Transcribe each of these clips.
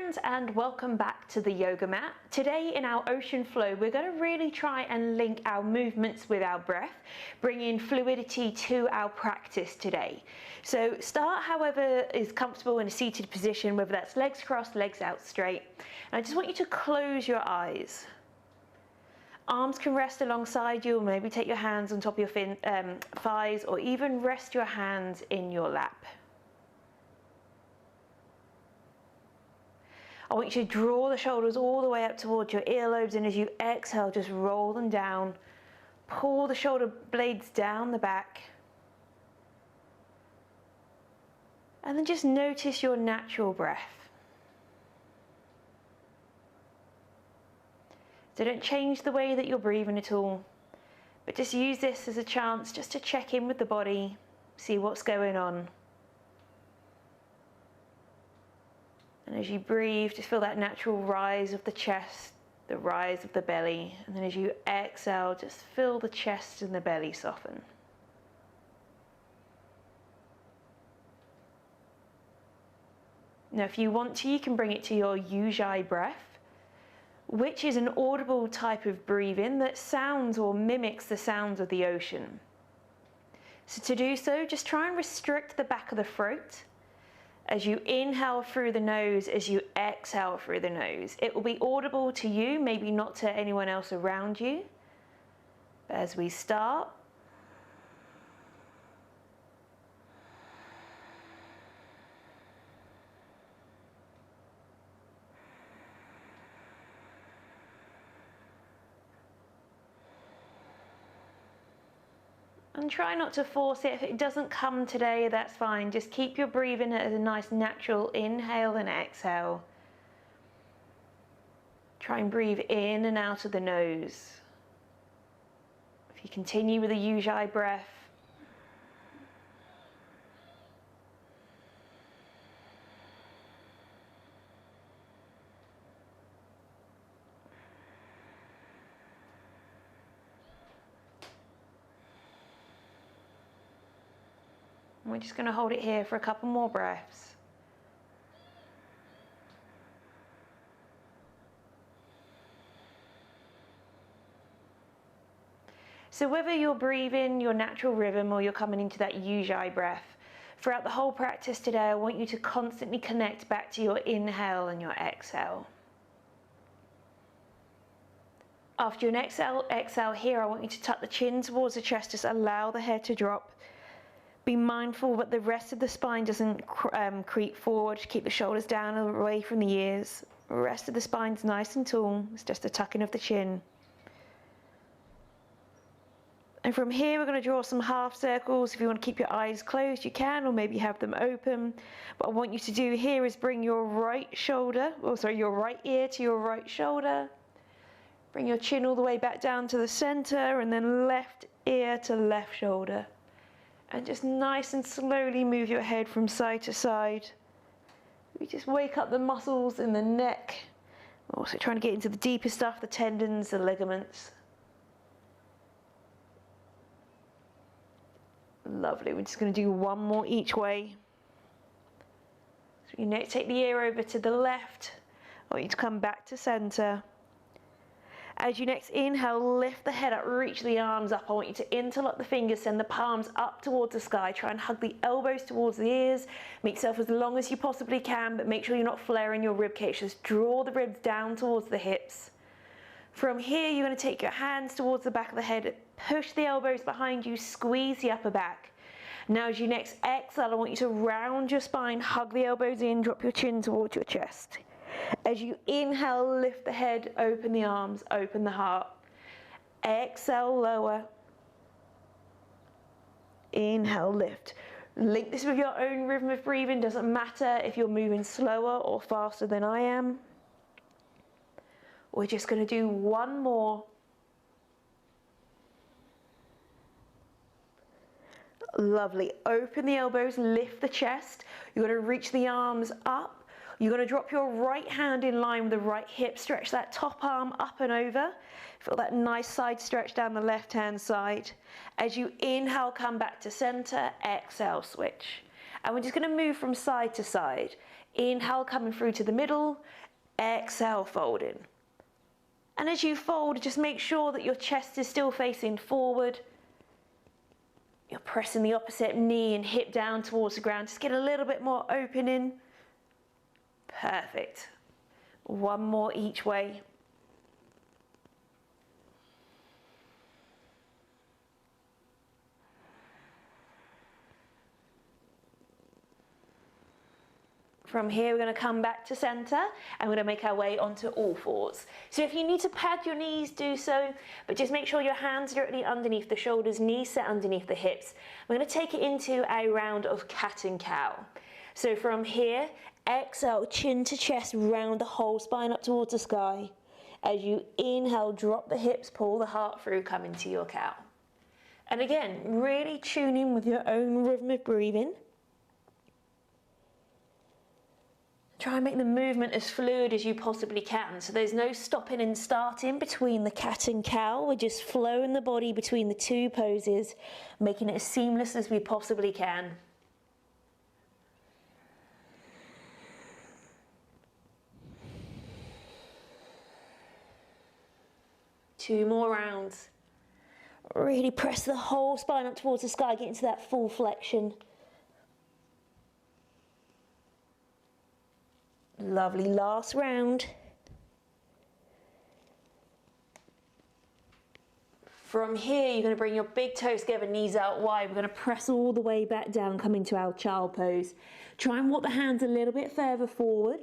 friends, and welcome back to the yoga mat. Today in our ocean flow, we're going to really try and link our movements with our breath, bringing fluidity to our practice today. So start however is comfortable in a seated position, whether that's legs crossed, legs out straight. And I just want you to close your eyes. Arms can rest alongside you, or maybe take your hands on top of your thighs, or even rest your hands in your lap. I want you to draw the shoulders all the way up towards your earlobes, and as you exhale, just roll them down. Pull the shoulder blades down the back. And then just notice your natural breath. So don't change the way that you're breathing at all, but just use this as a chance just to check in with the body, see what's going on. And as you breathe, just feel that natural rise of the chest, the rise of the belly. And then as you exhale, just feel the chest and the belly soften. Now, if you want to, you can bring it to your ujjayi breath, which is an audible type of breathing that sounds or mimics the sounds of the ocean. So to do so, just try and restrict the back of the throat. As you inhale through the nose, as you exhale through the nose. It will be audible to you, maybe not to anyone else around you. But as we start, and try not to force it. If it doesn't come today, that's fine. Just keep your breathing at a nice natural inhale and exhale. Try and breathe in and out of the nose. If you continue with the ujjayi breath, we're just going to hold it here for a couple more breaths. So whether you're breathing your natural rhythm or you're coming into that ujjayi breath, throughout the whole practice today, I want you to constantly connect back to your inhale and your exhale. After your exhale here, I want you to tuck the chin towards the chest, just allow the head to drop. Be mindful that the rest of the spine doesn't creep forward. Keep the shoulders down and away from the ears. The rest of the spine's nice and tall. It's just a tucking of the chin. And from here, we're going to draw some half circles. If you want to keep your eyes closed, you can, or maybe have them open. What I want you to do here is bring your right ear to your right shoulder. Bring your chin all the way back down to the center, and then left ear to left shoulder. And just nice and slowly move your head from side to side. We just wake up the muscles in the neck. Also trying to get into the deeper stuff, the tendons, the ligaments. Lovely. We're just going to do one more each way. So you next take the ear over to the left. I want you to come back to center. As you next inhale, lift the head up, reach the arms up. I want you to interlock the fingers, send the palms up towards the sky. Try and hug the elbows towards the ears. Make yourself as long as you possibly can, but make sure you're not flaring your rib cage. Just draw the ribs down towards the hips. From here, you're going to take your hands towards the back of the head, push the elbows behind you, squeeze the upper back. Now as you next exhale, I want you to round your spine, hug the elbows in, drop your chin towards your chest. As you inhale, lift the head, open the arms, open the heart. Exhale, lower. Inhale, lift. Link this with your own rhythm of breathing. Doesn't matter if you're moving slower or faster than I am. We're just going to do one more. Lovely. Open the elbows, lift the chest. You're going to reach the arms up. You're going to drop your right hand in line with the right hip. Stretch that top arm up and over. Feel that nice side stretch down the left hand side. As you inhale, come back to center. Exhale, switch. And we're just going to move from side to side. Inhale, coming through to the middle. Exhale, folding. And as you fold, just make sure that your chest is still facing forward. You're pressing the opposite knee and hip down towards the ground. Just get a little bit more opening. Perfect. One more each way. From here, we're going to come back to center and we're going to make our way onto all fours. So if you need to pad your knees, do so, but just make sure your hands are directly underneath the shoulders, knees set underneath the hips. We're going to take it into a round of cat and cow. So from here, exhale, chin to chest, round the whole spine up towards the sky. As you inhale, drop the hips, pull the heart through, come into your cow. And again, really tune in with your own rhythmic breathing. Try and make the movement as fluid as you possibly can. So there's no stopping and starting between the cat and cow. We're just flowing the body between the two poses, making it as seamless as we possibly can. Two more rounds. Really press the whole spine up towards the sky, get into that full flexion. Lovely, last round. From here, you're going to bring your big toes together, knees out wide. We're going to press all the way back down, come into our child pose. Try and walk the hands a little bit further forward.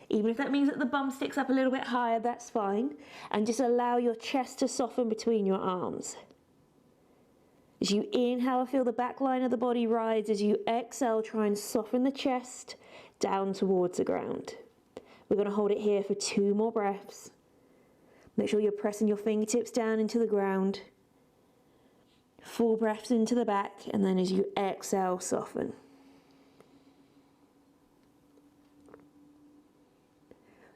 Even if that means that the bum sticks up a little bit higher, that's fine. And just allow your chest to soften between your arms. As you inhale, feel the back line of the body rise. As you exhale, try and soften the chest down towards the ground. We're going to hold it here for 2 more breaths. Make sure you're pressing your fingertips down into the ground. Full breaths into the back, and then as you exhale, soften.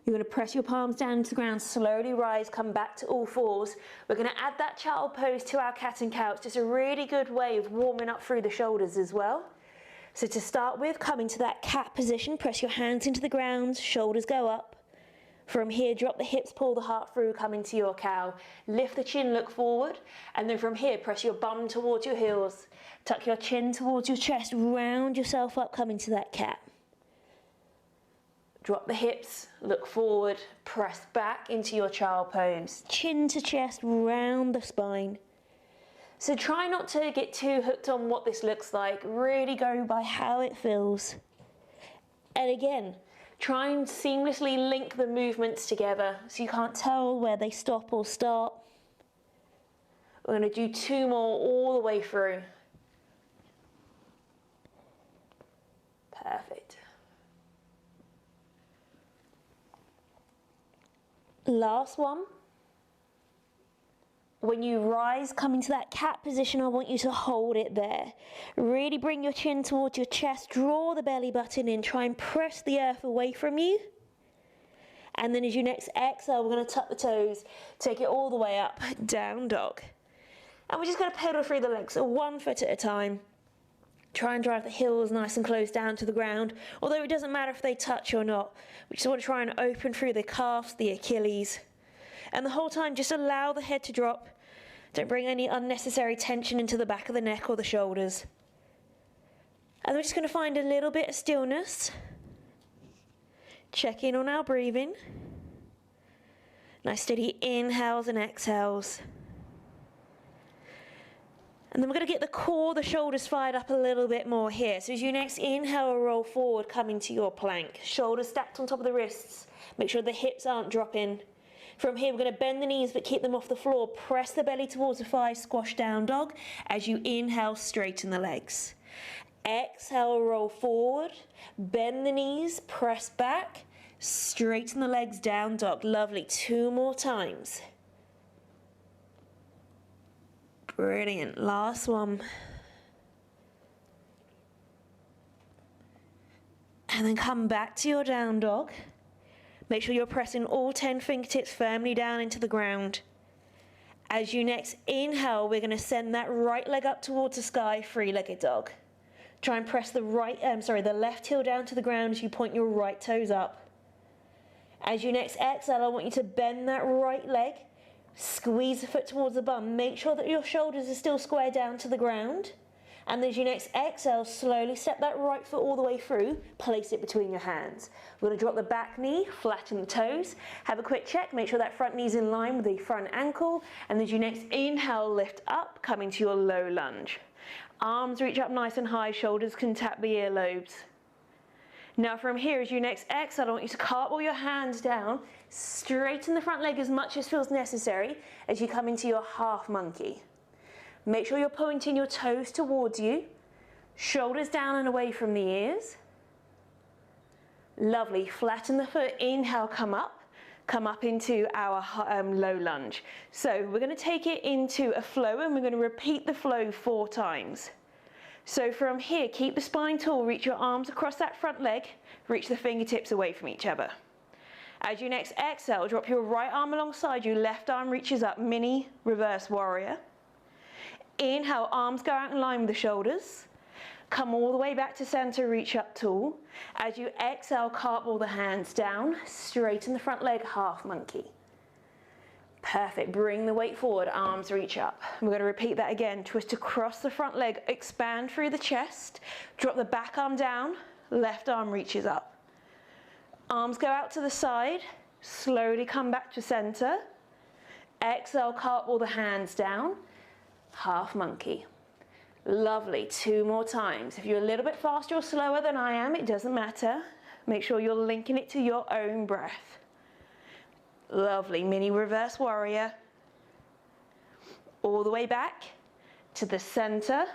You're going to press your palms down into the ground, slowly rise, come back to all fours. We're going to add that child pose to our cat and cow. It's just a really good way of warming up through the shoulders as well. So to start with, come into that cat position, press your hands into the ground, shoulders go up. From here, drop the hips, pull the heart through, come into your cow. Lift the chin, look forward. And then from here, press your bum towards your heels. Tuck your chin towards your chest, round yourself up, come into that cat. Drop the hips, look forward, press back into your child pose. Chin to chest, round the spine. So try not to get too hooked on what this looks like. Really go by how it feels. And again, try and seamlessly link the movements together so you can't tell where they stop or start. We're going to do 2 more all the way through. Perfect. Last one. When you rise, come into that cat position, I want you to hold it there. Really bring your chin towards your chest, draw the belly button in, try and press the earth away from you. And then as you next exhale, we're going to tuck the toes, take it all the way up, down dog. And we're just going to pedal through the legs, so 1 foot at a time. Try and drive the heels nice and close down to the ground, although it doesn't matter if they touch or not. We just want to try and open through the calves, the Achilles. And the whole time, just allow the head to drop. Don't bring any unnecessary tension into the back of the neck or the shoulders. And we're just going to find a little bit of stillness. Check in on our breathing. Nice steady inhales and exhales. And then we're going to get the core, the shoulders fired up a little bit more here. So as you next inhale, roll forward, come into your plank. Shoulders stacked on top of the wrists. Make sure the hips aren't dropping. From here, we're going to bend the knees, but keep them off the floor. Press the belly towards the thighs, squash down dog. As you inhale, straighten the legs. Exhale, roll forward. Bend the knees, press back. Straighten the legs, down dog. Lovely. 2 more times. Brilliant. Last one. And then come back to your down dog. Make sure you're pressing all 10 fingertips firmly down into the ground. As you next inhale, we're going to send that right leg up towards the sky, 3-legged dog. Try and press the the left heel down to the ground as you point your right toes up. As you next exhale, I want you to bend that right leg, squeeze the foot towards the bum. Make sure that your shoulders are still square down to the ground. And as you next exhale, slowly step that right foot all the way through, place it between your hands. We're going to drop the back knee, flatten the toes, have a quick check, make sure that front knee is in line with the front ankle, and as you next inhale, lift up, come into your low lunge. Arms reach up nice and high, shoulders can tap the earlobes. Now from here, as you next exhale, I want you to cartwheel your hands down, straighten the front leg as much as feels necessary as you come into your half monkey. Make sure you're pointing your toes towards you, shoulders down and away from the ears. Lovely, flatten the foot, inhale, come up into our low lunge. So we're going to take it into a flow and we're going to repeat the flow 4 times. So from here, keep the spine tall, reach your arms across that front leg, reach the fingertips away from each other. As you next exhale, drop your right arm alongside you, left arm reaches up, mini reverse warrior. Inhale, arms go out in line with the shoulders. Come all the way back to center, reach up tall. As you exhale, cartwheel the hands down, straighten the front leg, half monkey. Perfect, bring the weight forward, arms reach up. We're going to repeat that again, twist across the front leg, expand through the chest, drop the back arm down, left arm reaches up. Arms go out to the side, slowly come back to center. Exhale, cartwheel the hands down. Half monkey. Lovely, 2 more times. If you're a little bit faster or slower than I am, it doesn't matter. Make sure you're linking it to your own breath. Lovely, mini reverse warrior. All the way back to the center.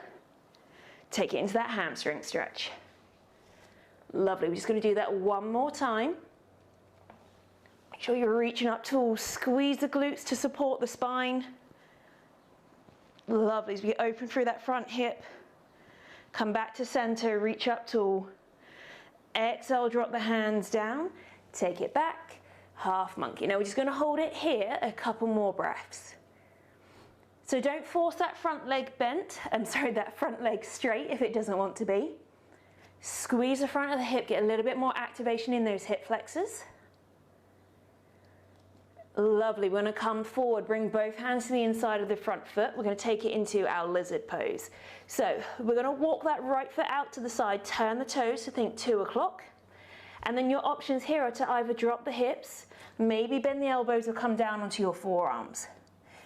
Take it into that hamstring stretch. Lovely, we're just going to do that 1 more time. Make sure you're reaching up tall, squeeze the glutes to support the spine. Lovely, as we open through that front hip, come back to center, reach up tall. Exhale, drop the hands down, take it back, half monkey. Now we're just going to hold it here a couple more breaths. So don't force that front leg bent, that front leg straight if it doesn't want to be. Squeeze the front of the hip, get a little bit more activation in those hip flexors. Lovely, we're going to come forward, bring both hands to the inside of the front foot. We're going to take it into our lizard pose. So we're going to walk that right foot out to the side, turn the toes to think 2 o'clock. And then your options here are to either drop the hips, maybe bend the elbows or come down onto your forearms.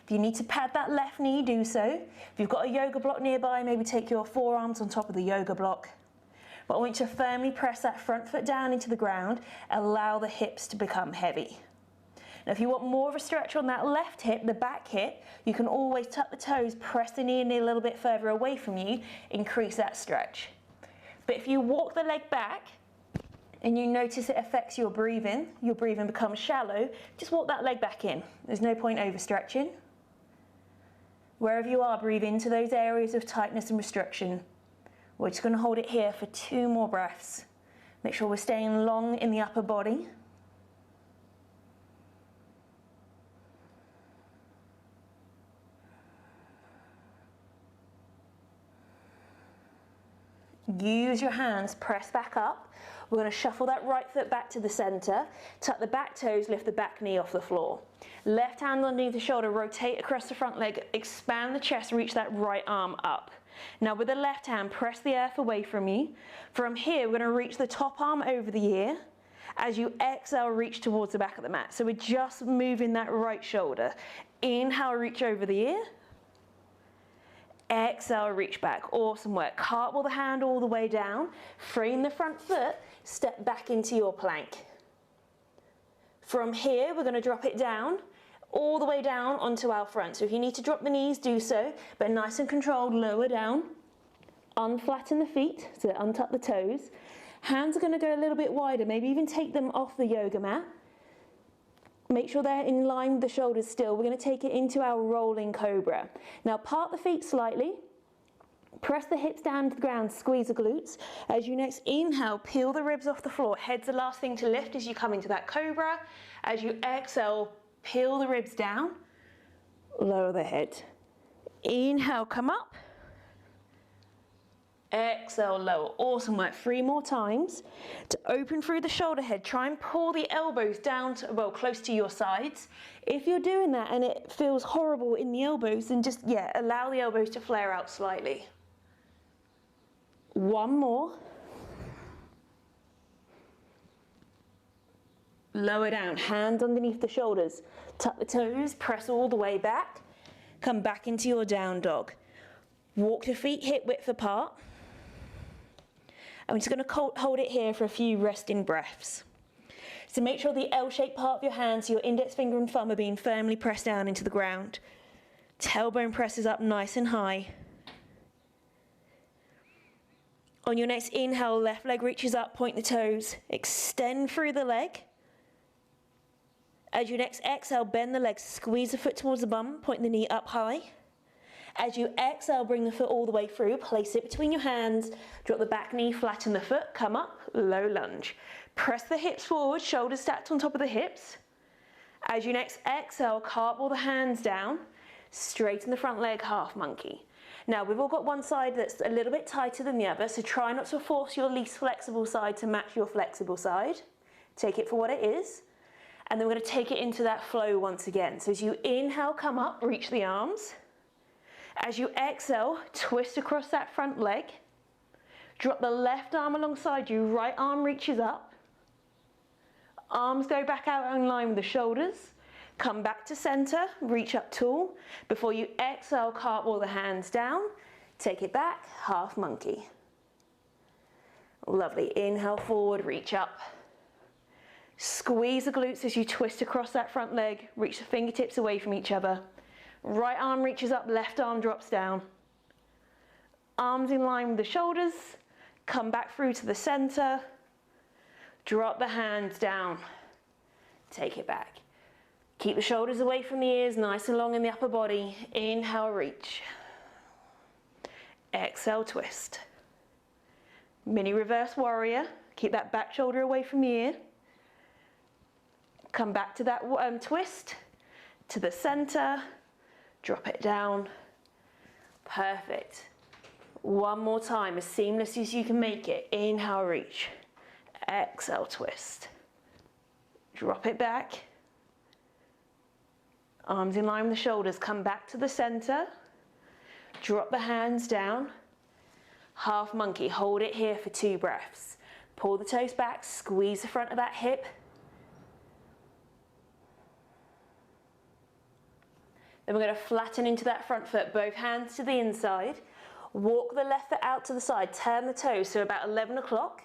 If you need to pad that left knee, do so. If you've got a yoga block nearby, maybe take your forearms on top of the yoga block. But I want you to firmly press that front foot down into the ground, allow the hips to become heavy. Now if you want more of a stretch on that left hip, the back hip, you can always tuck the toes, press the knee a little bit further away from you, increase that stretch. But if you walk the leg back and you notice it affects your breathing becomes shallow, just walk that leg back in. There's no point overstretching. Wherever you are, breathe into those areas of tightness and restriction. We're just going to hold it here for 2 more breaths. Make sure we're staying long in the upper body. Use your hands, press back up. We're going to shuffle that right foot back to the center, tuck the back toes, lift the back knee off the floor. Left hand underneath the shoulder, rotate across the front leg, expand the chest, reach that right arm up. Now with the left hand, press the earth away from you. From here, we're going to reach the top arm over the ear. As you exhale, reach towards the back of the mat. So we're just moving that right shoulder. Inhale, reach over the ear. Exhale, reach back. Awesome work. Cartwheel the hand all the way down. Frame the front foot. Step back into your plank. From here, we're going to drop it down, all the way down onto our front. So if you need to drop the knees, do so, but nice and controlled, lower down. Unflatten the feet, so untuck the toes. Hands are going to go a little bit wider, maybe even take them off the yoga mat. Make sure they're in line with the shoulders still. We're going to take it into our rolling cobra. Now part the feet slightly. Press the hips down to the ground, squeeze the glutes. As you next inhale, peel the ribs off the floor. Head's the last thing to lift as you come into that cobra. As you exhale, peel the ribs down, lower the head. Inhale, come up. Exhale, lower. Awesome work. 3 more times. To open through the shoulder head, try and pull the elbows down to, well, close to your sides. If you're doing that and it feels horrible in the elbows, then just, yeah, allow the elbows to flare out slightly. 1 more. Lower down, hands underneath the shoulders. Tuck the toes, press all the way back. Come back into your down dog. Walk the feet hip width apart. And we're just going to hold it here for a few resting breaths. So make sure the L-shaped part of your hands, your index finger and thumb are being firmly pressed down into the ground. Tailbone presses up nice and high. On your next inhale, left leg reaches up, point the toes, extend through the leg. As you next exhale, bend the legs, squeeze the foot towards the bum, point the knee up high. As you exhale, bring the foot all the way through, place it between your hands, drop the back knee, flatten the foot, come up, low lunge. Press the hips forward, shoulders stacked on top of the hips. As you next exhale, cartwheel the hands down, straighten the front leg, half monkey. Now we've all got one side that's a little bit tighter than the other, so try not to force your least flexible side to match your flexible side. Take it for what it is. And then we're going to take it into that flow once again. So as you inhale, come up, reach the arms. As you exhale, twist across that front leg. Drop the left arm alongside you, right arm reaches up. Arms go back out in line with the shoulders. Come back to center, reach up tall. Before you exhale, cartwheel the hands down. Take it back, half monkey. Lovely, inhale forward, reach up. Squeeze the glutes as you twist across that front leg, reach the fingertips away from each other. Right arm reaches up, left arm drops down. Arms in line with the shoulders, come back through to the center. Drop the hands down, take it back. Keep the shoulders away from the ears, nice and long in the upper body. Inhale, reach. Exhale, twist. Mini reverse warrior, keep that back shoulder away from the ear. Come back to that twist, to the center, drop it down. Perfect. One more time, as seamless as you can make it. Inhale, reach. Exhale, twist. Drop it back. Arms in line with the shoulders, come back to the center. Drop the hands down. Half monkey, hold it here for 2 breaths. Pull the toes back, squeeze the front of that hip. Then we're going to flatten into that front foot, both hands to the inside. Walk the left foot out to the side, turn the toes, so about 11 o'clock.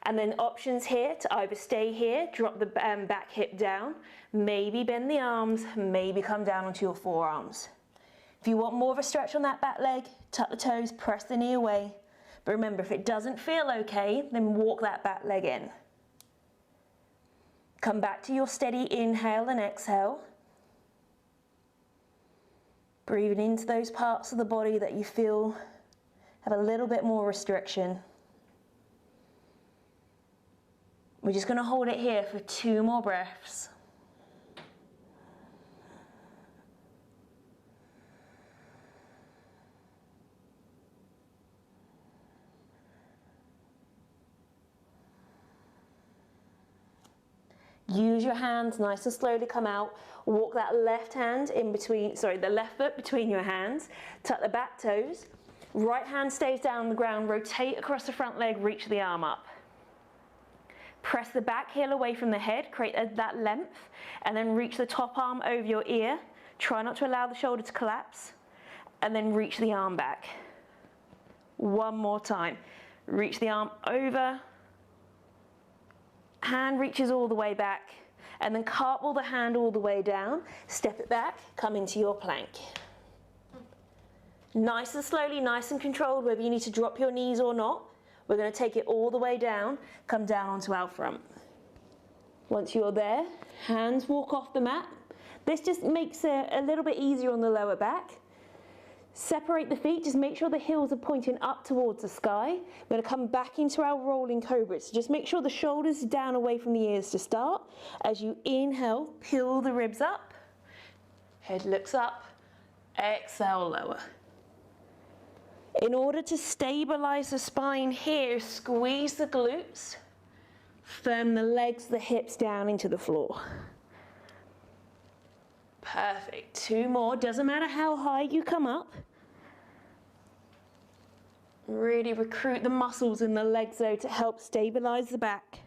And then options here to either stay here, drop the back hip down, maybe bend the arms, maybe come down onto your forearms. If you want more of a stretch on that back leg, tuck the toes, press the knee away. But remember, if it doesn't feel okay, then walk that back leg in. Come back to your steady inhale and exhale. Breathing into those parts of the body that you feel have a little bit more restriction. We're just going to hold it here for 2 more breaths. Use your hands nice and slowly, come out. Walk that left hand in between, the left foot between your hands. Tuck the back toes. Right hand stays down on the ground, rotate across the front leg, reach the arm up. Press the back heel away from the head, create that length, and then reach the top arm over your ear. Try not to allow the shoulder to collapse, and then reach the arm back. One more time. Reach the arm over, hand reaches all the way back, and then cartwheel the hand all the way down, step it back, come into your plank. Nice and slowly, nice and controlled, whether you need to drop your knees or not. We're going to take it all the way down, come down onto our front. Once you're there, hands walk off the mat. This just makes it a little bit easier on the lower back. Separate the feet, just make sure the heels are pointing up towards the sky. We're going to come back into our rolling cobra. So just make sure the shoulders are down away from the ears to start. As you inhale, peel the ribs up. Head looks up. Exhale, lower. In order to stabilize the spine here, squeeze the glutes, firm the legs, the hips down into the floor. Perfect. 2 more. Doesn't matter how high you come up. Really recruit the muscles in the legs though to help stabilize the back.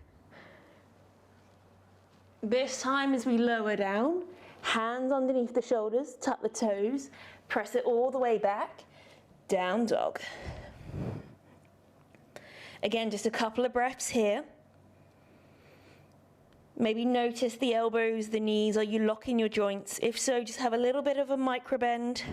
This time as we lower down, hands underneath the shoulders, tuck the toes, press it all the way back, down dog. Again, just a couple of breaths here. Maybe notice the elbows, the knees, are you locking your joints? If so, just have a little bit of a micro bend.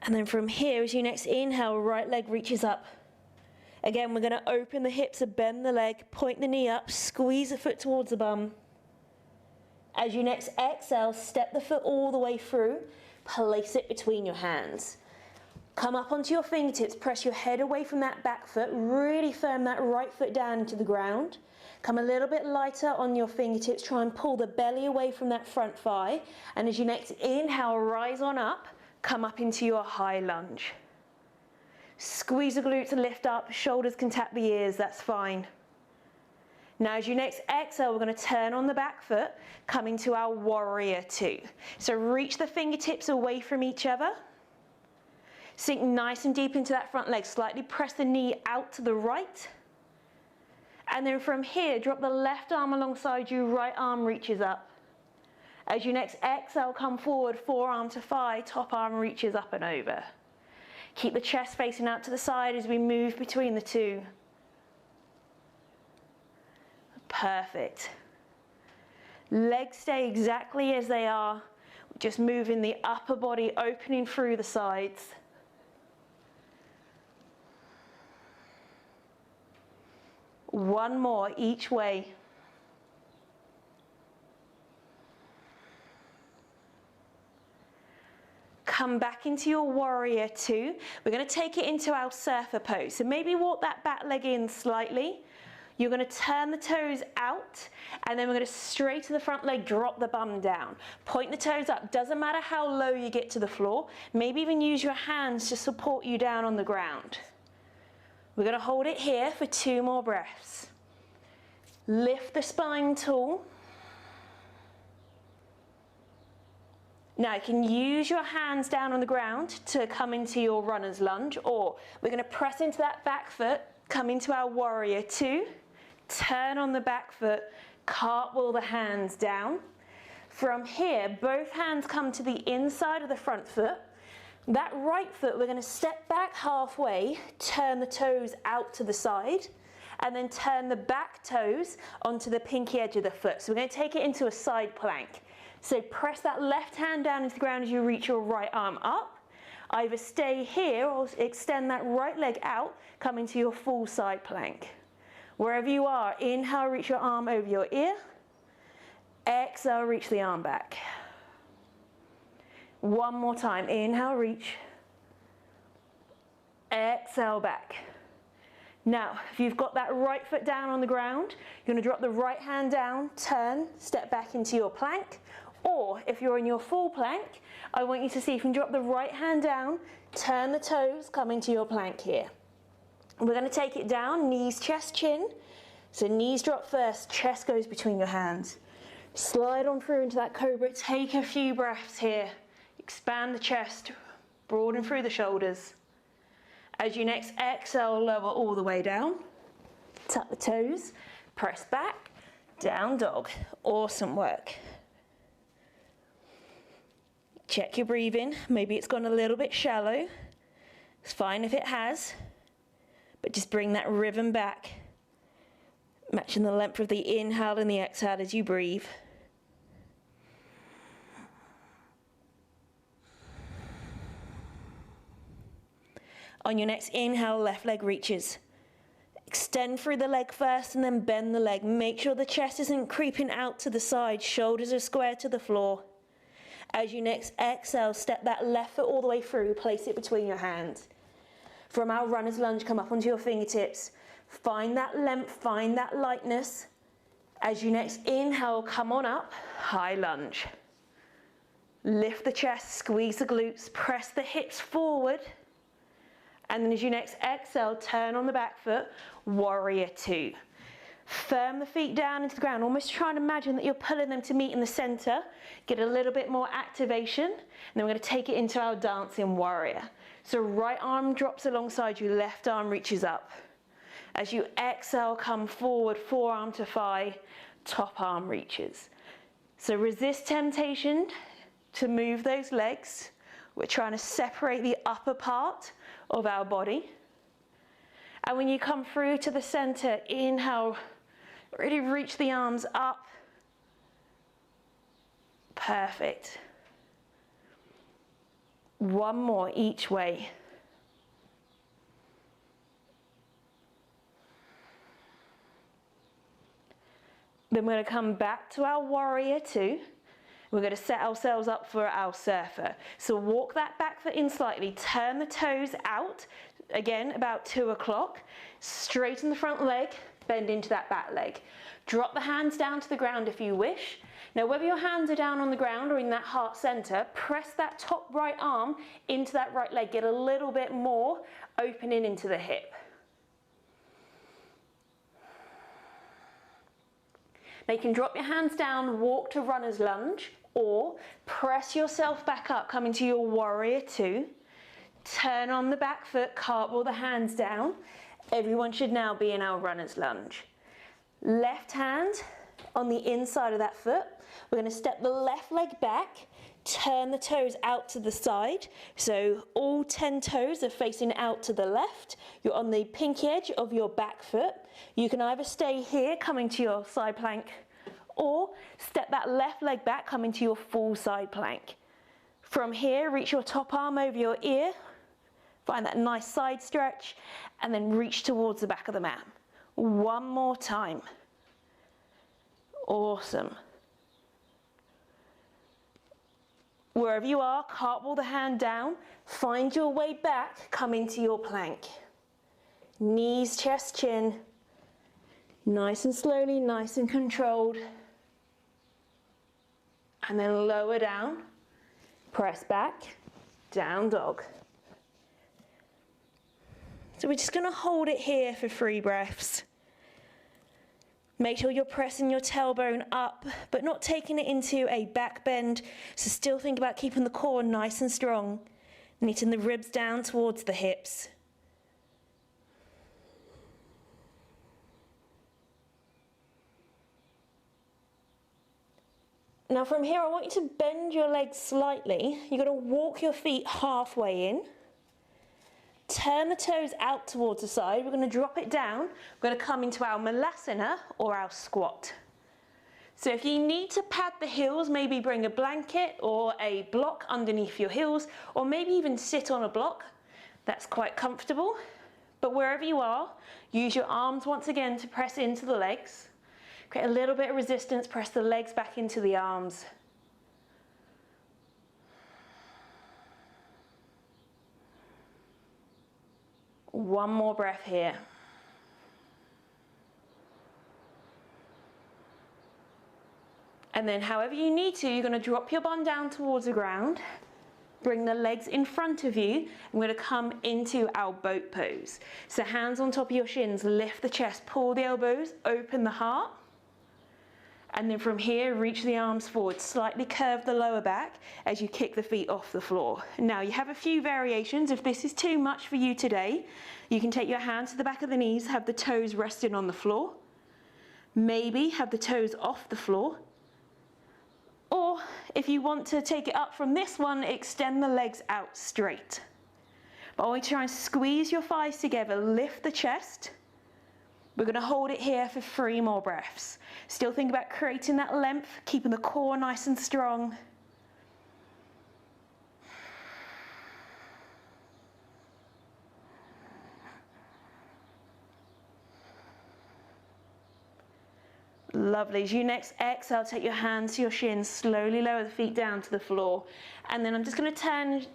And then from here, as you next inhale, right leg reaches up. Again, we're going to open the hips and bend the leg, point the knee up, squeeze the foot towards the bum. As you next exhale, step the foot all the way through, place it between your hands. Come up onto your fingertips, press your head away from that back foot, really firm that right foot down into the ground. Come a little bit lighter on your fingertips, try and pull the belly away from that front thigh. And as you next inhale, rise on up, come up into your high lunge. Squeeze the glutes and lift up, shoulders can tap the ears, that's fine. Now as you next exhale, we're going to turn on the back foot, come into our warrior 2. So reach the fingertips away from each other. Sink nice and deep into that front leg, slightly press the knee out to the right. And then from here, drop the left arm alongside you, right arm reaches up. As you next exhale, come forward, forearm to thigh, top arm reaches up and over. Keep the chest facing out to the side as we move between the two. Perfect. Legs stay exactly as they are, just moving the upper body, opening through the sides. One more each way. Come back into your warrior 2. We're going to take it into our surfer pose. So maybe walk that back leg in slightly. You're going to turn the toes out, and then we're going to straight to the front leg, drop the bum down. Point the toes up. Doesn't matter how low you get to the floor. Maybe even use your hands to support you down on the ground. We're going to hold it here for 2 more breaths. Lift the spine tall. Now you can use your hands down on the ground to come into your runner's lunge, or we're going to press into that back foot, come into our warrior 2, turn on the back foot, cartwheel the hands down. From here, both hands come to the inside of the front foot. That right foot, we're going to step back halfway, turn the toes out to the side, and then turn the back toes onto the pinky edge of the foot. So we're going to take it into a side plank. So press that left hand down into the ground as you reach your right arm up. Either stay here or extend that right leg out, come into your full side plank. Wherever you are, inhale, reach your arm over your ear. Exhale, reach the arm back. One more time, inhale, reach. Exhale, back. Now, if you've got that right foot down on the ground, you're going to drop the right hand down, turn, step back into your plank. Or if you're in your full plank, I want you to see if you can drop the right hand down, turn the toes, come into your plank here. We're going to take it down, knees, chest, chin. So knees drop first, chest goes between your hands. Slide on through into that cobra, take a few breaths here. Expand the chest, broaden through the shoulders. As you next exhale, lower all the way down. Tuck the toes, press back, down dog. Awesome work. Check your breathing. Maybe it's gone a little bit shallow. It's fine if it has, but just bring that rhythm back. Matching the length of the inhale and the exhale as you breathe. On your next inhale, left leg reaches. Extend through the leg first and then bend the leg. Make sure the chest isn't creeping out to the side. Shoulders are square to the floor. As you next exhale, step that left foot all the way through. Place it between your hands. From our runner's lunge, come up onto your fingertips. Find that length, find that lightness. As you next inhale, come on up, high lunge. Lift the chest, squeeze the glutes, press the hips forward. And then as you next exhale, turn on the back foot, warrior two. Firm the feet down into the ground, almost try and imagine that you're pulling them to meet in the center. Get a little bit more activation, and then we're going to take it into our dancing warrior. So right arm drops alongside you, left arm reaches up. As you exhale, come forward, forearm to thigh, top arm reaches. So resist temptation to move those legs. We're trying to separate the upper part of our body. And when you come through to the center, inhale, really reach the arms up. Perfect. One more each way. Then we're going to come back to our warrior two. We're going to set ourselves up for our surfer. So walk that back foot in slightly, turn the toes out, again about 2 o'clock, straighten the front leg, bend into that back leg. Drop the hands down to the ground if you wish. Now whether your hands are down on the ground or in that heart center, press that top right arm into that right leg, get a little bit more opening into the hip. Now you can drop your hands down, walk to runner's lunge, or press yourself back up, come into your warrior two. Turn on the back foot, cartwheel the hands down. Everyone should now be in our runner's lunge. Left hand on the inside of that foot. We're going to step the left leg back, turn the toes out to the side. So all 10 toes are facing out to the left. You're on the pinky edge of your back foot. You can either stay here, coming to your side plank, or step that left leg back, come into your full side plank. From here, reach your top arm over your ear, find that nice side stretch, and then reach towards the back of the mat. One more time. Awesome. Wherever you are, cartwheel the hand down, find your way back, come into your plank. Knees, chest, chin, nice and slowly, nice and controlled. And then lower down, press back, down dog. So we're just going to hold it here for 3 breaths. Make sure you're pressing your tailbone up, but not taking it into a back bend. So still think about keeping the core nice and strong, knitting the ribs down towards the hips. Now from here, I want you to bend your legs slightly. You're going to walk your feet halfway in. Turn the toes out towards the side. We're going to drop it down. We're going to come into our malasana or our squat. So if you need to pad the heels, maybe bring a blanket or a block underneath your heels, or maybe even sit on a block. That's quite comfortable. But wherever you are, use your arms once again to press into the legs. Create a little bit of resistance, press the legs back into the arms. One more breath here. And then however you need to, you're going to drop your bum down towards the ground. Bring the legs in front of you. We're going to come into our boat pose. So hands on top of your shins, lift the chest, pull the elbows, open the heart. And then from here, reach the arms forward, slightly curve the lower back as you kick the feet off the floor. Now you have a few variations. If this is too much for you today, you can take your hands to the back of the knees, have the toes resting on the floor. Maybe have the toes off the floor. Or if you want to take it up from this one, extend the legs out straight. But I want you to try and squeeze your thighs together, lift the chest. We're going to hold it here for 3 more breaths. Still think about creating that length, keeping the core nice and strong. Lovely. As you next exhale, take your hands to your shins, slowly lower the feet down to the floor. And then I'm just going to turn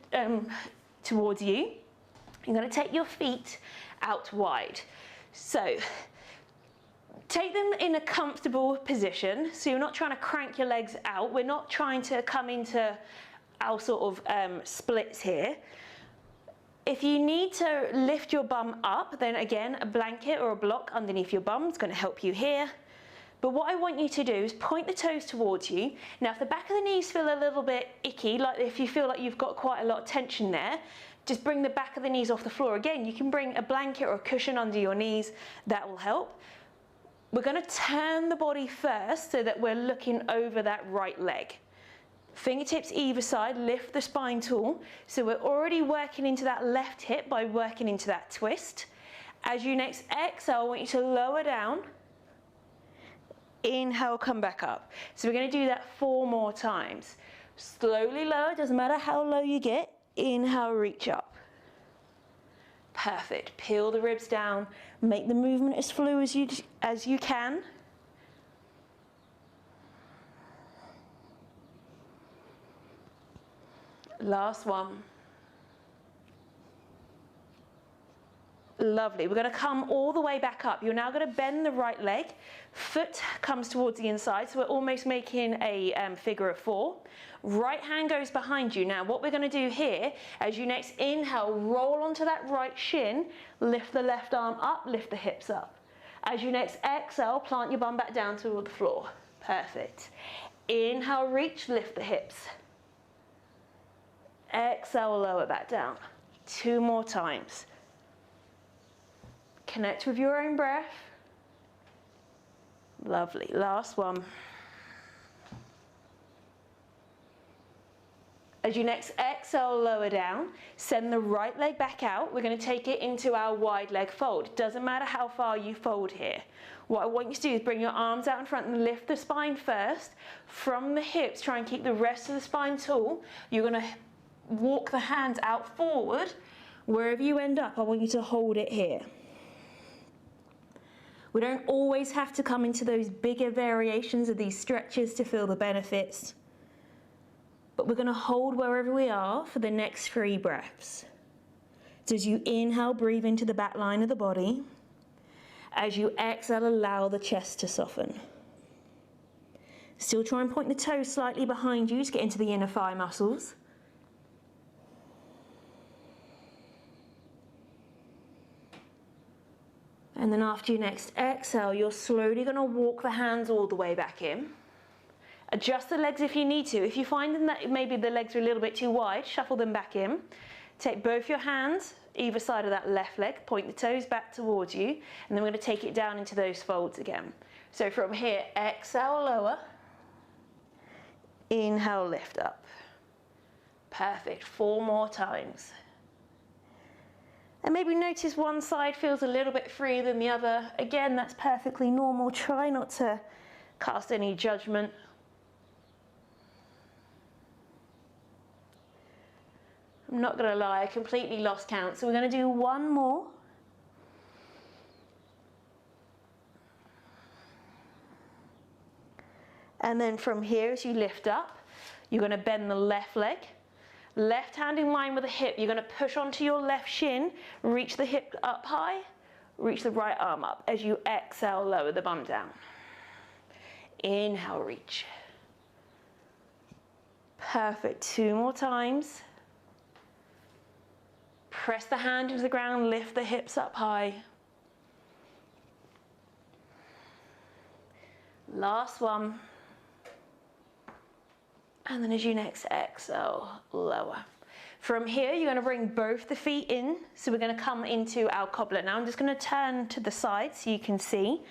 towards you. You're going to take your feet out wide. So take them in a comfortable position. So you're not trying to crank your legs out. We're not trying to come into our sort of splits here. If you need to lift your bum up, then again, a blanket or a block underneath your bum is going to help you here. But what I want you to do is point the toes towards you. Now, if the back of the knees feel a little bit icky, like if you feel like you've got quite a lot of tension there, just bring the back of the knees off the floor. Again, you can bring a blanket or a cushion under your knees. That will help. We're going to turn the body first so that we're looking over that right leg. Fingertips either side, lift the spine tall. So we're already working into that left hip by working into that twist. As you next exhale, I want you to lower down. Inhale, come back up. So we're going to do that 4 more times. Slowly lower, doesn't matter how low you get. Inhale, reach up. Perfect. Peel the ribs down. Make the movement as fluid as you can. Last one. Lovely. We're going to come all the way back up. You're now going to bend the right leg. Foot comes towards the inside, so we're almost making a figure of 4. Right hand goes behind you. Now, what we're going to do here, as you next inhale, roll onto that right shin, lift the left arm up, lift the hips up. As you next exhale, plant your bum back down toward the floor. Perfect. Inhale, reach, lift the hips. Exhale, lower back down. 2 more times. Connect with your own breath. Lovely. Last one. As you next exhale, lower down. Send the right leg back out. We're going to take it into our wide leg fold. Doesn't matter how far you fold here. What I want you to do is bring your arms out in front and lift the spine first. From the hips, try and keep the rest of the spine tall. You're going to walk the hands out forward. Wherever you end up, I want you to hold it here. We don't always have to come into those bigger variations of these stretches to feel the benefits. But we're going to hold wherever we are for the next 3 breaths. So as you inhale, breathe into the back line of the body. As you exhale, allow the chest to soften. Still try and point the toes slightly behind you to get into the inner thigh muscles. And then after your next exhale, you're slowly going to walk the hands all the way back in. Adjust the legs if you need to. If you're finding that maybe the legs are a little bit too wide, shuffle them back in. Take both your hands, either side of that left leg, point the toes back towards you, and then we're going to take it down into those folds again. So from here, exhale, lower. Inhale, lift up. Perfect. 4 more times. And maybe notice one side feels a little bit freer than the other. Again, that's perfectly normal. Try not to cast any judgment. I'm not going to lie, I completely lost count. So we're going to do 1 more. And then from here, as you lift up, you're going to bend the left leg. Left hand in line with the hip, you're going to push onto your left shin, reach the hip up high, reach the right arm up. As you exhale, lower the bum down. Inhale, reach. Perfect. 2 more times. Press the hand into the ground, lift the hips up high. Last one. And then as you next exhale, lower. From here, you're going to bring both the feet in. So we're going to come into our cobbler. Now I'm just going to turn to the side so you can see.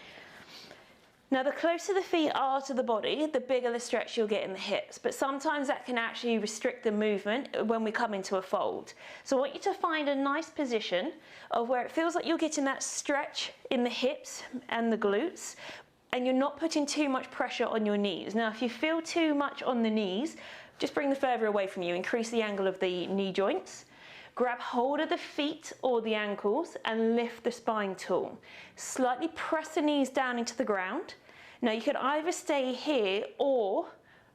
Now the closer the feet are to the body, the bigger the stretch you'll get in the hips. But sometimes that can actually restrict the movement when we come into a fold. So I want you to find a nice position of where it feels like you're getting that stretch in the hips and the glutes, and you're not putting too much pressure on your knees. Now, if you feel too much on the knees, just bring them further away from you. Increase the angle of the knee joints. Grab hold of the feet or the ankles and lift the spine tall. Slightly press the knees down into the ground. Now, you can either stay here or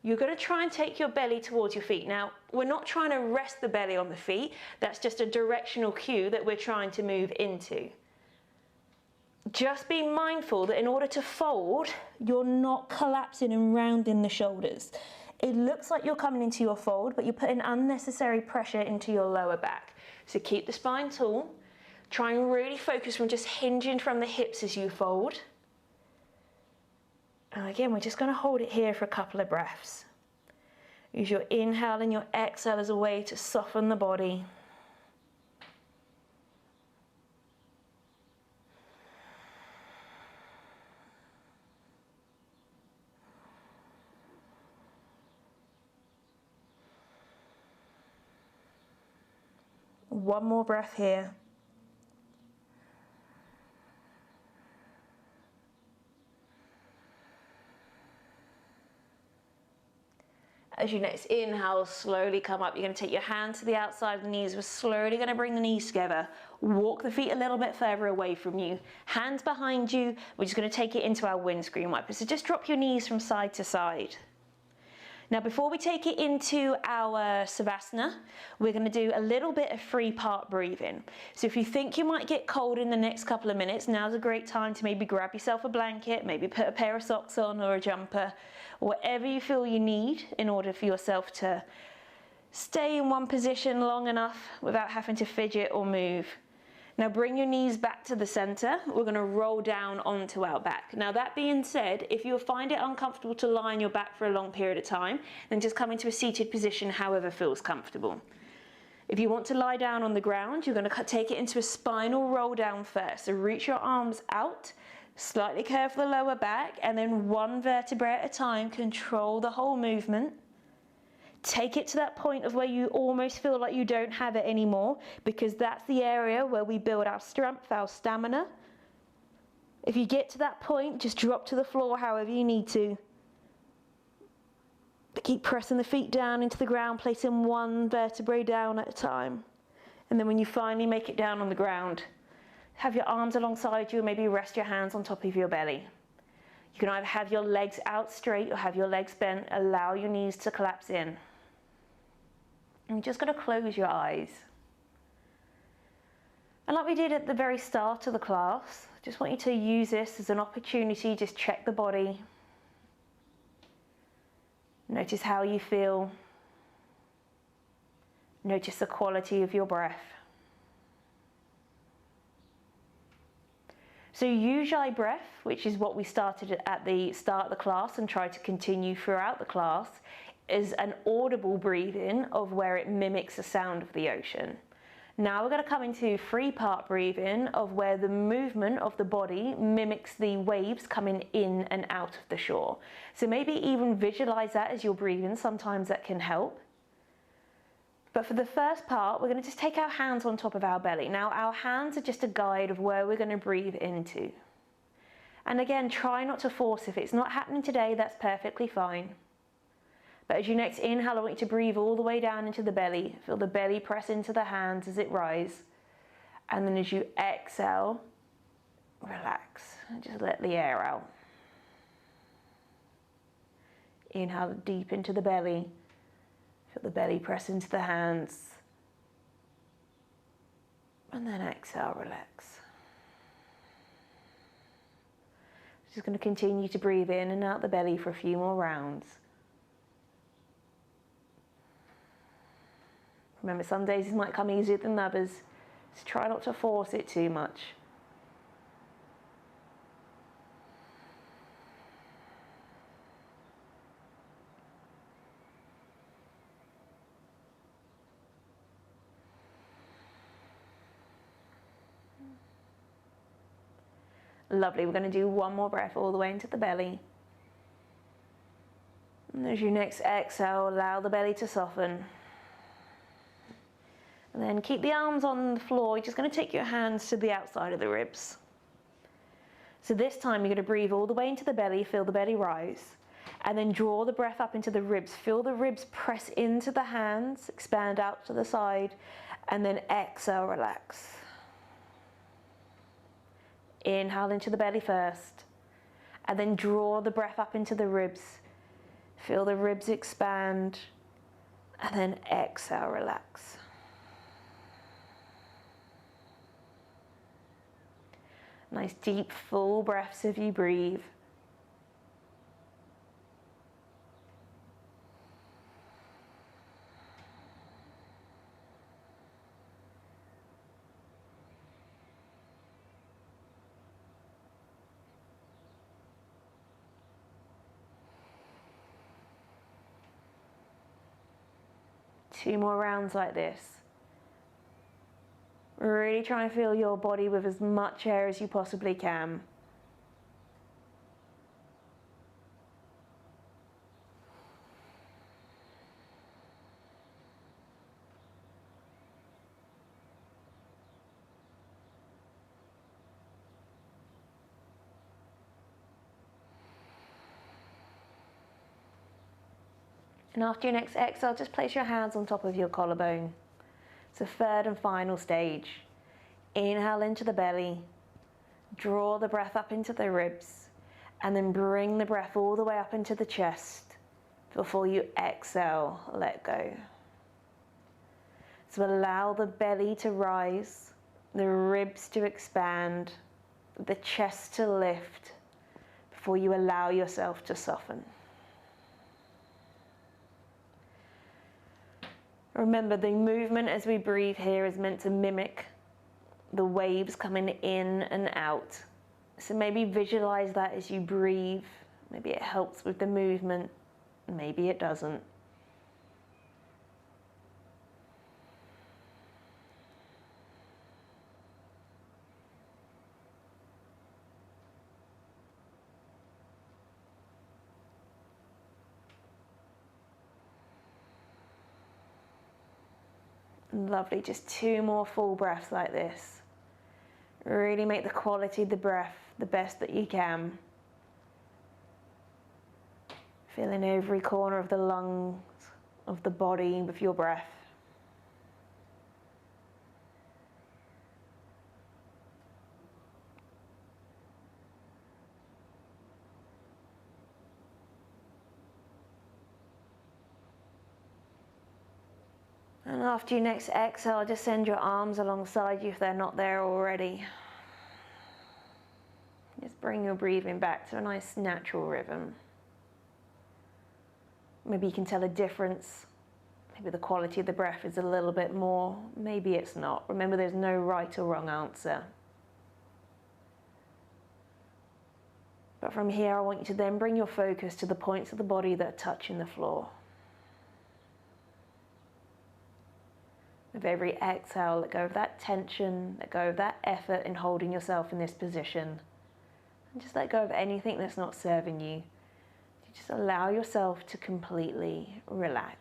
you're going to try and take your belly towards your feet. Now, we're not trying to rest the belly on the feet. That's just a directional cue that we're trying to move into. Just be mindful that in order to fold, you're not collapsing and rounding the shoulders. It looks like you're coming into your fold, but you're putting unnecessary pressure into your lower back. So keep the spine tall. Try and really focus on just hinging from the hips as you fold. And again, we're just going to hold it here for a couple of breaths. Use your inhale and your exhale as a way to soften the body. One more breath here. As you next inhale, slowly come up. You're going to take your hand to the outside of the knees. We're slowly going to bring the knees together. Walk the feet a little bit further away from you. Hands behind you. We're just going to take it into our windscreen wiper. So just drop your knees from side to side. Now before we take it into our Savasana, we're going to do a little bit of free part breathing. So if you think you might get cold in the next couple of minutes, now's a great time to maybe grab yourself a blanket, maybe put a pair of socks on or a jumper, whatever you feel you need in order for yourself to stay in one position long enough without having to fidget or move. Now bring your knees back to the center. We're going to roll down onto our back. Now that being said, if you find it uncomfortable to lie on your back for a long period of time, then just come into a seated position however feels comfortable. If you want to lie down on the ground, you're going to take it into a spinal roll down first. So reach your arms out, slightly curve the lower back, and then one vertebrae at a time, control the whole movement. Take it to that point of where you almost feel like you don't have it anymore, because that's the area where we build our strength, our stamina. If you get to that point, just drop to the floor however you need to. But keep pressing the feet down into the ground, placing one vertebrae down at a time. And then when you finally make it down on the ground, have your arms alongside you and maybe rest your hands on top of your belly. You can either have your legs out straight or have your legs bent. Allow your knees to collapse in. And you're just going to close your eyes. And like we did at the very start of the class, I just want you to use this as an opportunity, just check the body. Notice how you feel. Notice the quality of your breath. So ujjayi breath, which is what we started at the start of the class and tried to continue throughout the class, is an audible breathing of where it mimics the sound of the ocean. Now we're going to come into free part breathing of where the movement of the body mimics the waves coming in and out of the shore. So maybe even visualize that as you're breathing. Sometimes that can help. But for the first part, we're going to just take our hands on top of our belly. Now our hands are just a guide of where we're going to breathe into. And again, try not to force. If it's not happening today, that's perfectly fine. But as you next inhale, I want you to breathe all the way down into the belly. Feel the belly press into the hands as it rises. And then as you exhale, relax. And just let the air out. Inhale deep into the belly. Feel the belly press into the hands. And then exhale, relax. Just going to continue to breathe in and out the belly for a few more rounds. Remember, some days it might come easier than others. Just try not to force it too much. Lovely, we're going to do one more breath all the way into the belly. And as you next exhale, allow the belly to soften. And then keep the arms on the floor. You're just going to take your hands to the outside of the ribs. So this time you're going to breathe all the way into the belly, feel the belly rise. And then draw the breath up into the ribs. Feel the ribs press into the hands, expand out to the side. And then exhale, relax. Inhale into the belly first. And then draw the breath up into the ribs. Feel the ribs expand. And then exhale, relax. Nice deep full breaths as you breathe. 2 more rounds like this. Really try and fill your body with as much air as you possibly can. And after your next exhale, just place your hands on top of your collarbone. It's the third and final stage. Inhale into the belly, draw the breath up into the ribs, and then bring the breath all the way up into the chest before you exhale, let go. So allow the belly to rise, the ribs to expand, the chest to lift before you allow yourself to soften. Remember, the movement as we breathe here is meant to mimic the waves coming in and out. So maybe visualize that as you breathe. Maybe it helps with the movement, maybe it doesn't. Lovely, just 2 more full breaths like this. Really make the quality of the breath the best that you can. Filling every corner of the lungs, of the body with your breath. And after your next exhale, just send your arms alongside you if they're not there already. Just bring your breathing back to a nice natural rhythm. Maybe you can tell a difference. Maybe the quality of the breath is a little bit more. Maybe it's not. Remember, there's no right or wrong answer. But from here, I want you to then bring your focus to the points of the body that are touching the floor. With every exhale, let go of that tension, let go of that effort in holding yourself in this position. And just let go of anything that's not serving you. You just allow yourself to completely relax.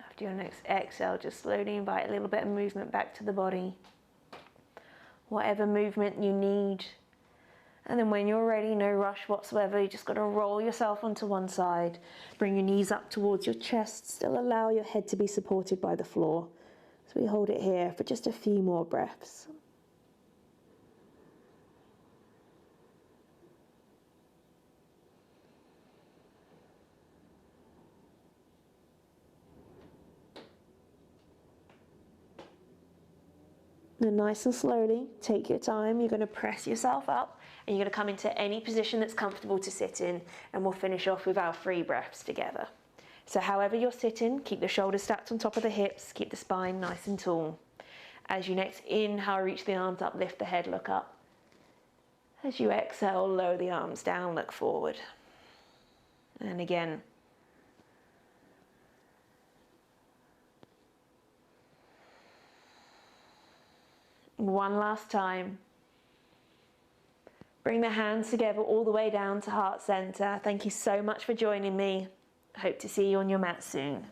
After your next exhale, just slowly invite a little bit of movement back to the body. Whatever movement you need. And then when you're ready, no rush whatsoever, you just got to roll yourself onto one side. Bring your knees up towards your chest. Still allow your head to be supported by the floor. So we hold it here for just a few more breaths. Then nice and slowly, take your time. You're going to press yourself up and you're going to come into any position that's comfortable to sit in, and we'll finish off with our 3 breaths together. So however you're sitting, keep the shoulders stacked on top of the hips, keep the spine nice and tall. As you next inhale, reach the arms up, lift the head, look up. As you exhale, lower the arms down, look forward. And again. One last time. Bring the hands together all the way down to heart center. Thank you so much for joining me. I hope to see you on your mat soon.